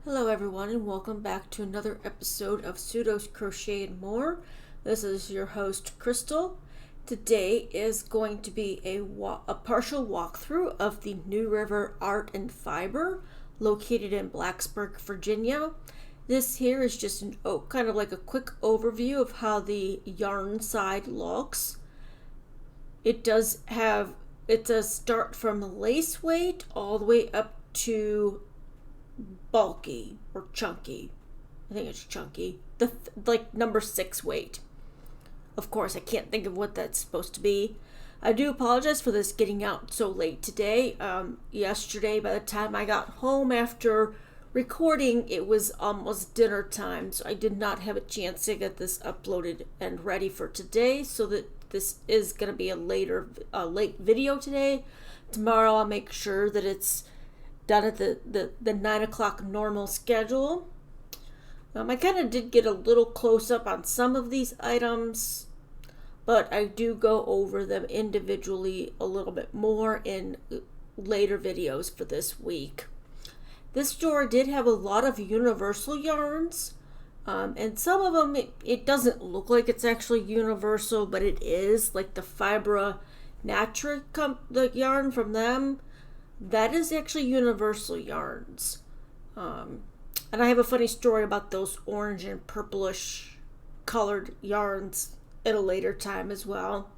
Hello everyone and welcome back to another episode of Pseudos Crochet and More. This is your host Crystal. Today is going to be a partial walkthrough of the New River Art and Fiber located in Blacksburg, Virginia. This here is just kind of like a quick overview of how the yarn side looks. It does start from lace weight all the way up to bulky or chunky. I think it's chunky. Like number 6 weight. Of course, I can't think of what that's supposed to be. I do apologize for this getting out so late today. Yesterday, by the time I got home after recording, it was almost dinner time, so I did not have a chance to get this uploaded and ready for today, so that this is going to be a late video today. Tomorrow I'll make sure that it's done at the 9 o'clock normal schedule. I kind of did get a little close up on some of these items, but I do go over them individually a little bit more in later videos for this week. This store did have a lot of universal yarns, and some of them it doesn't look like it's actually universal, but it is, like the Fibra Natura the yarn from them. That is actually universal yarns. And I have a funny story about those orange and purplish colored yarns at a later time as well.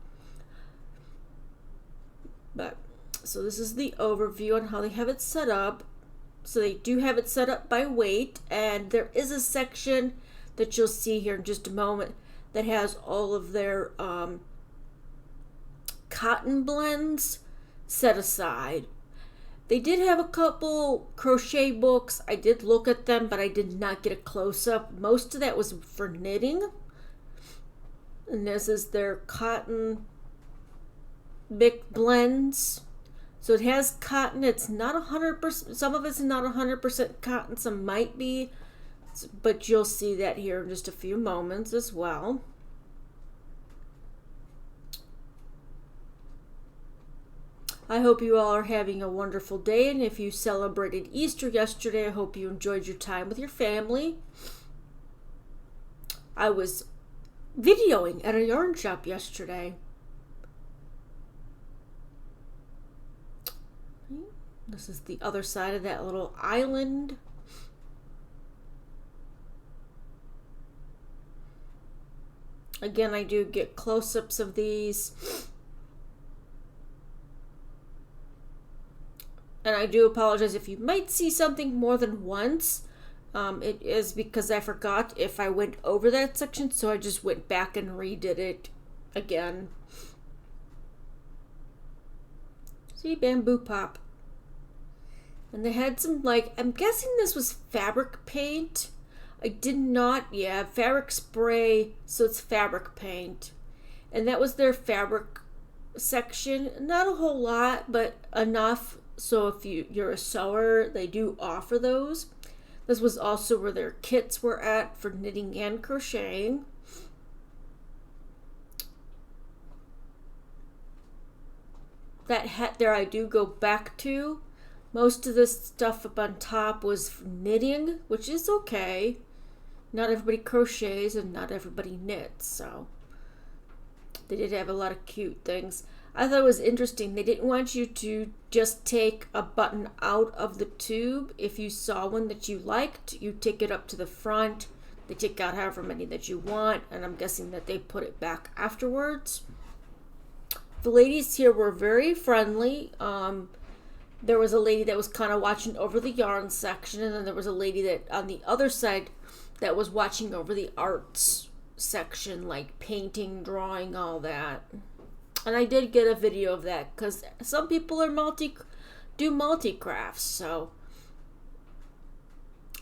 So this is the overview on how they have it set up. So they do have it set up by weight, and there is a section that you'll see here in just a moment that has all of their cotton blends set aside. They did have a couple crochet books. I did look at them, but I did not get a close-up. Most of that was for knitting. And this is their cotton big blends. So it has cotton. It's not 100%. Some of it's not 100% cotton. Some might be. But you'll see that here in just a few moments as well. I hope you all are having a wonderful day, and if you celebrated Easter yesterday, I hope you enjoyed your time with your family. I was videoing at a yarn shop yesterday. This is the other side of that little island. Again, I do get close-ups of these. And I do apologize if you might see something more than once. It is because I forgot if I went over that section, so I just went back and redid it again. See, bamboo pop. And they had some, I'm guessing this was fabric paint. Fabric spray, so it's fabric paint. And that was their fabric section. Not a whole lot, but enough. So if you're a sewer, they do offer those. This was also where their kits were at for knitting and crocheting. That hat there I do go back to. Most of this stuff up on top was knitting, which is okay. Not everybody crochets and not everybody knits, so they did have a lot of cute things. I thought it was interesting. They didn't want you to just take a button out of the tube. If you saw one that you liked, you take it up to the front. They take out however many that you want, and I'm guessing that they put it back afterwards. The ladies here were very friendly. There was a lady that was kind of watching over the yarn section, and then there was a lady that on the other side that was watching over the arts section, like painting, drawing, all that. And I did get a video of that because some people are do multi-crafts, so.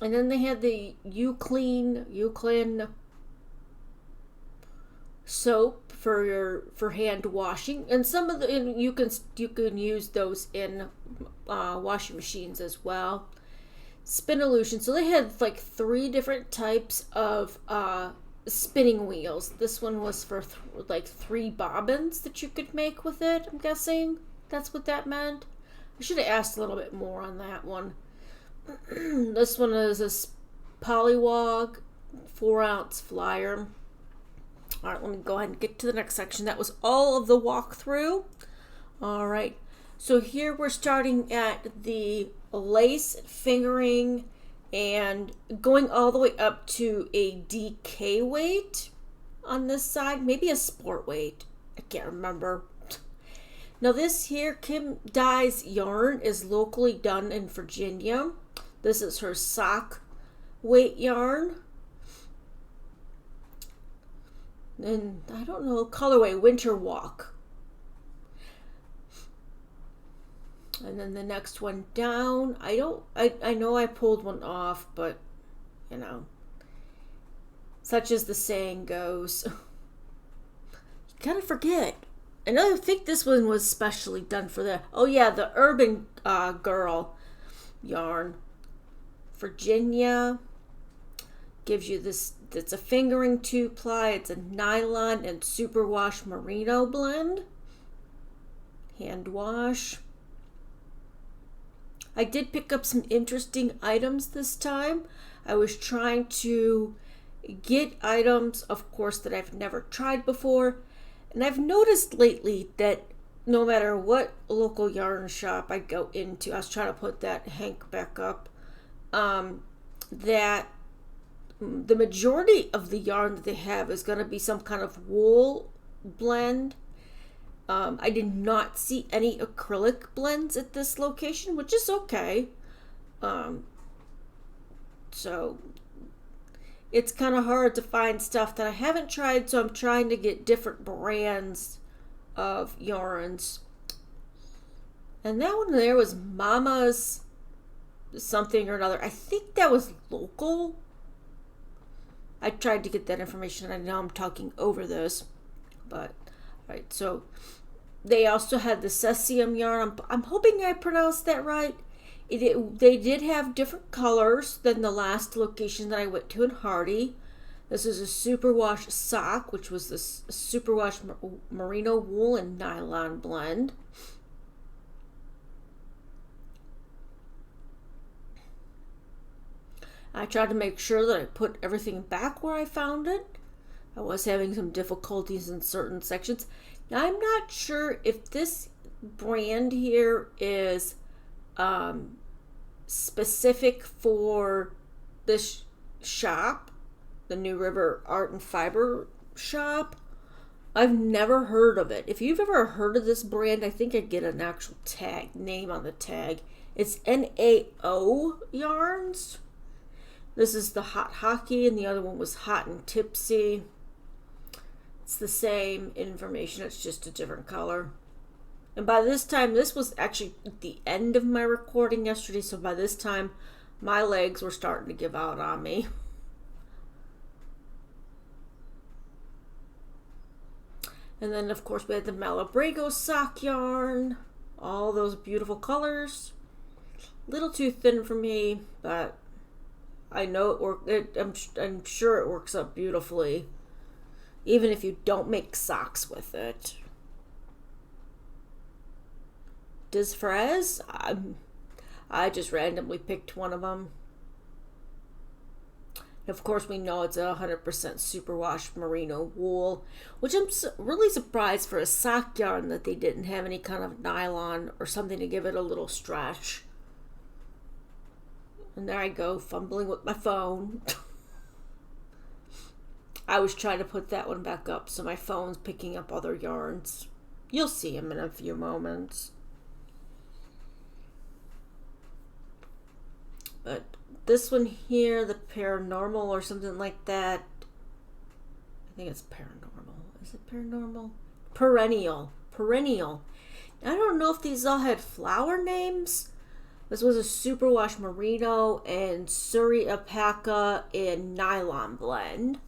And then they had the Uclean soap for hand washing, and some of you can use those in washing machines as well. Spinolution. So they had like 3 different types of spinning wheels. This one was for 3 bobbins that you could make with it. I'm guessing that's what that meant. I should have asked a little bit more on that one. This one is a Polywog 4-ounce flyer. All right, let me go ahead and get to the next section. That was all of the walkthrough. All right, so here we're starting at the lace fingering and going all the way up to a DK weight on this side, maybe a sport weight. I can't remember. Now this here, Kim Dye's yarn is locally done in Virginia. This is her sock weight yarn. And I don't know, colorway, Winter Walk. And then the next one down, I know I pulled one off, but you know, such as the saying goes. You gotta forget. And I think this one was specially done for the, oh yeah, the Urban Girl yarn. Virginia gives you this, it's a fingering 2-ply, it's a nylon and superwash merino blend. Hand wash. I did pick up some interesting items this time. I was trying to get items, of course, that I've never tried before. And I've noticed lately that no matter what local yarn shop I go into, I was trying to put that Hank back up, that the majority of the yarn that they have is going to be some kind of wool blend. I did not see any acrylic blends at this location, which is okay. So it's kind of hard to find stuff that I haven't tried, so I'm trying to get different brands of yarns. And that one there was Mama's something or another. I think that was local. I tried to get that information. I know I'm talking over this, but right. So they also had the Cesium yarn. I'm hoping I pronounced that right. They did have different colors than the last location that I went to in Hardy. This is a superwash sock, which was this superwash merino wool and nylon blend. I tried to make sure that I put everything back where I found it. I was having some difficulties in certain sections. Now, I'm not sure if this brand here is specific for this shop, the New River Art and Fiber shop. I've never heard of it. If you've ever heard of this brand, I think I'd get an actual tag, name on the tag. It's NAO Yarns. This is the Hot Hockey, and the other one was Hot and Tipsy. It's the same information, it's just a different color. And by this time, this was actually at the end of my recording yesterday, so by this time, my legs were starting to give out on me. And then, of course, we had the Malabrigo sock yarn. All those beautiful colors. Little too thin for me, but I know it worked. I'm sure it works out beautifully, even if you don't make socks with it. Des Frères, I just randomly picked one of them. And of course, we know it's 100% superwash merino wool, which I'm really surprised for a sock yarn that they didn't have any kind of nylon or something to give it a little stretch. And there I go, fumbling with my phone. I was trying to put that one back up, so my phone's picking up other yarns. You'll see them in a few moments. But this one here, the Paranormal or something like that. I think it's Paranormal. Is it Paranormal? Perennial. I don't know if these all had flower names. This was a superwash merino and Surrey alpaca and nylon blend.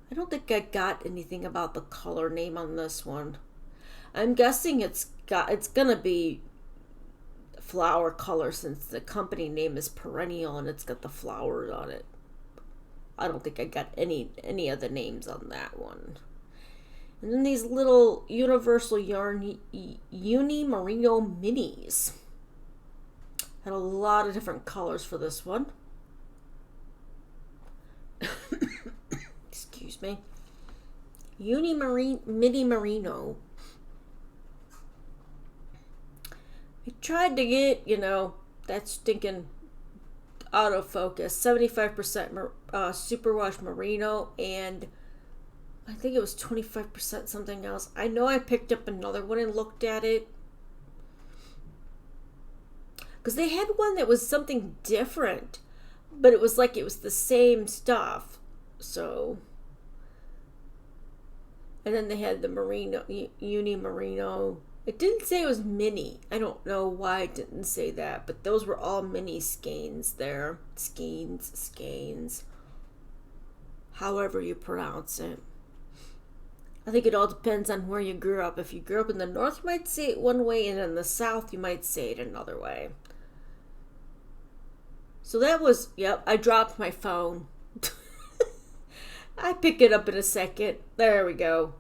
I don't think I got anything about the color name on this one. I'm guessing it's gonna be flower color since the company name is Perennial and it's got the flowers on it. I don't think I got any of the names on that one. And then these little Universal Yarn Uni Merino Minis. Had a lot of different colors for this one. Excuse me. Mini Merino. I tried to get, that stinking autofocus. 75% superwash merino, and I think it was 25% something else. I know I picked up another one and looked at it, because they had one that was something different, but it was like it was the same stuff. So, and then they had the merino, uni merino. It didn't say it was mini. I don't know why it didn't say that, but those were all mini skeins there. Skeins. However you pronounce it. I think it all depends on where you grew up. If you grew up in the north, you might say it one way, and in the south, you might say it another way. So that was, I dropped my phone. I pick it up in a second. There we go.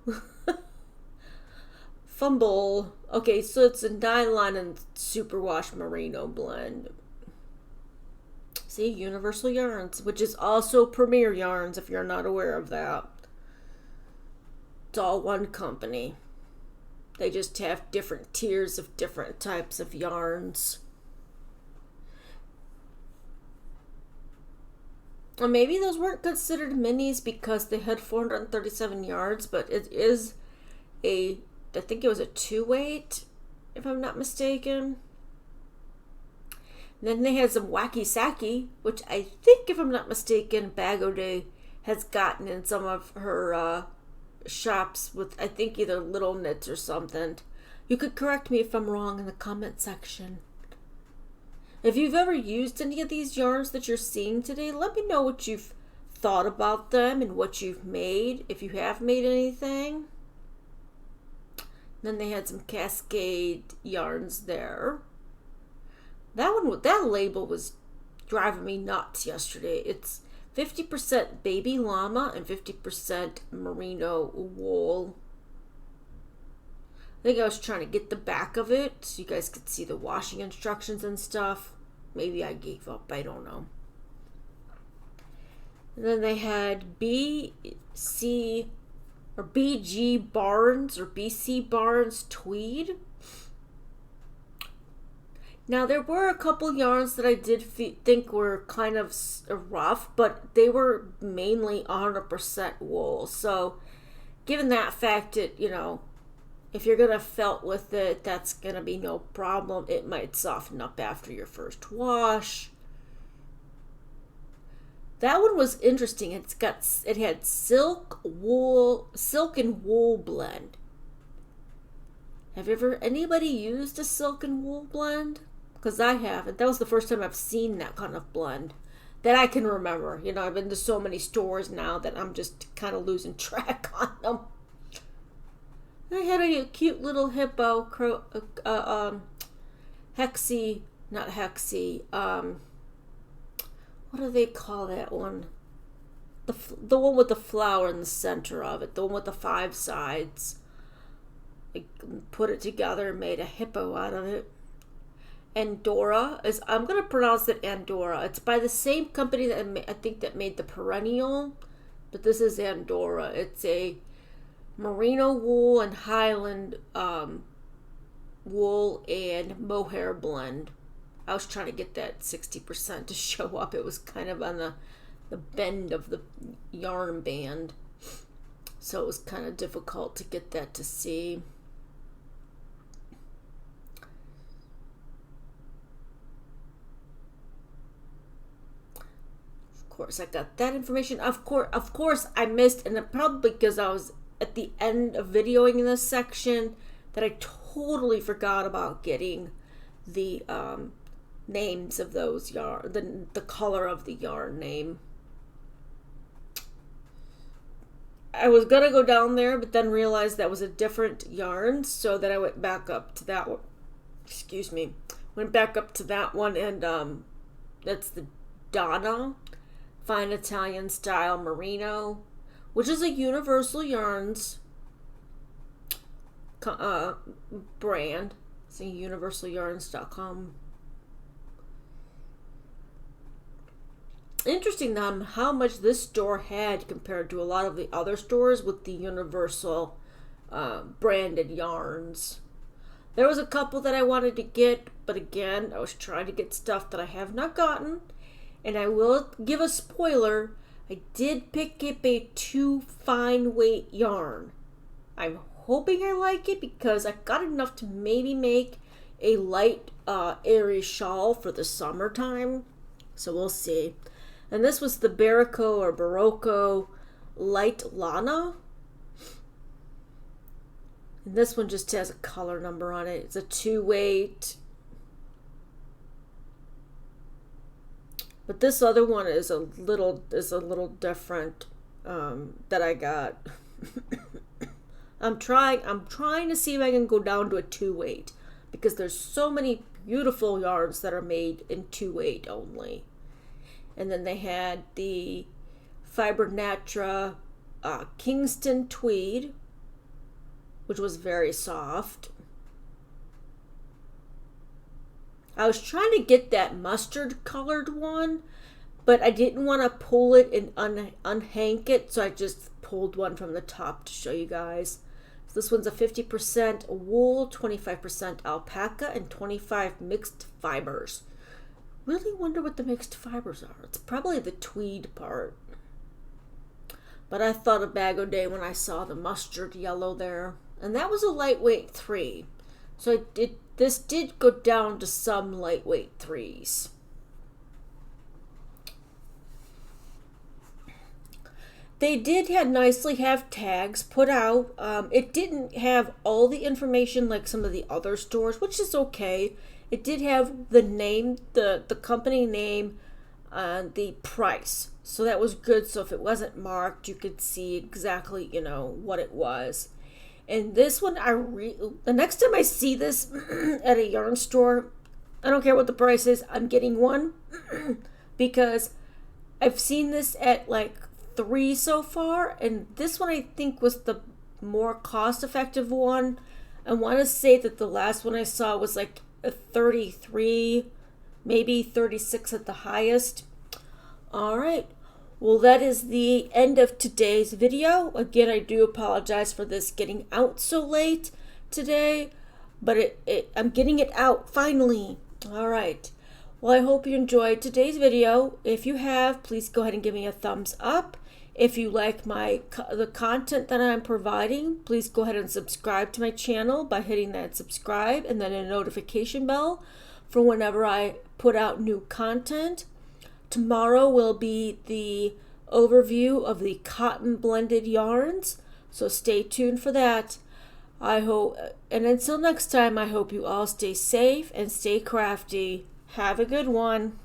Fumble. Okay, so it's a nylon and superwash merino blend. See, Universal Yarns, which is also Premier Yarns, if you're not aware of that. It's all one company. They just have different tiers of different types of yarns. Or maybe those weren't considered minis because they had 437 yards, but it is I think it was a 2-weight, if I'm not mistaken. And then they had some Wacky Sacky, which I think, if I'm not mistaken, Bag O' Day has gotten in some of her shops with, I think, either Little Knits or something. You could correct me if I'm wrong in the comment section. If you've ever used any of these yarns that you're seeing today, let me know what you've thought about them and what you've made, if you have made anything. Then they had some Cascade yarns there. That label was driving me nuts yesterday. It's 50% baby llama and 50% merino wool. I think I was trying to get the back of it so you guys could see the washing instructions and stuff. Maybe I gave up. I don't know. And then they had BG Barnes or BC Barnes tweed. Now, there were a couple yarns that I did think were kind of rough, but they were mainly 100% wool. So, given that fact, if you're going to felt with it, that's going to be no problem. It might soften up after your first wash. That one was interesting. It had silk and wool blend. Have anybody used a silk and wool blend? Because I haven't. That was the first time I've seen that kind of blend that I can remember. I've been to so many stores now that I'm just kind of losing track on them. I had a cute little hippo, not hexie, what do they call that one? The one with the flower in the center of it, the one with the 5 sides. I put it together and made a hippo out of it. Andorra I'm going to pronounce it Andorra. It's by the same company that made the Perennial, but this is Andorra. It's a merino wool and Highland wool and mohair blend. I was trying to get that 60% to show up. It was kind of on the bend of the yarn band, so it was kind of difficult to get that to see. Of course, I got that information. Of course, I missed, and probably because I was at the end of videoing this section, that I totally forgot about getting the names of those yarn, the color of the yarn name. I was gonna go down there, but then realized that was a different yarn, so then I went back up to that one. Went back up to that one, and that's the Donna Fine Italian Style Merino, which is a Universal Yarns brand. It's universalyarns.com. interesting how much this store had compared to a lot of the other stores with the Universal branded yarns. There was a couple that I wanted to get, but again, I was trying to get stuff that I have not gotten. And I will give a spoiler, I did pick up a 2 fine weight yarn. I'm hoping I like it because I got enough to maybe make a light airy shawl for the summertime. So we'll see. And this was the Barocco Light Lana. And this one just has a color number on it. It's a 2 weight. But this other one is a little different that I got. I'm trying to see if I can go down to a 2 weight because there's so many beautiful yarns that are made in 2 weight only. And then they had the Fiber Natra Kingston Tweed, which was very soft. I was trying to get that mustard colored one, but I didn't want to pull it and unhank it, so I just pulled one from the top to show you guys. So this one's a 50% wool, 25% alpaca, and 25 mixed fibers. Really wonder what the mixed fibers are. It's probably the tweed part. But I thought of Bag O' Day when I saw the mustard yellow there. And that was a lightweight 3. So this did go down to some lightweight 3s. They did nicely have tags put out. It didn't have all the information like some of the other stores, which is okay. It did have the name, the company name, the price. So that was good. So if it wasn't marked, you could see exactly, what it was. And this one, the next time I see this at a yarn store, I don't care what the price is, I'm getting one because I've seen this at like 3 so far, and this one I think was the more cost-effective one. I want to say that the last one I saw was like a 33, maybe 36 at the highest. All right. Well, that is the end of today's video. Again, I do apologize for this getting out so late today, but I'm getting it out finally. All right. Well, I hope you enjoyed today's video. If you have, please go ahead and give me a thumbs up. If you like the content that I'm providing, please go ahead and subscribe to my channel by hitting that subscribe and then a notification bell for whenever I put out new content. Tomorrow will be the overview of the cotton blended yarns, so stay tuned for that. And until next time, I hope you all stay safe and stay crafty. Have a good one.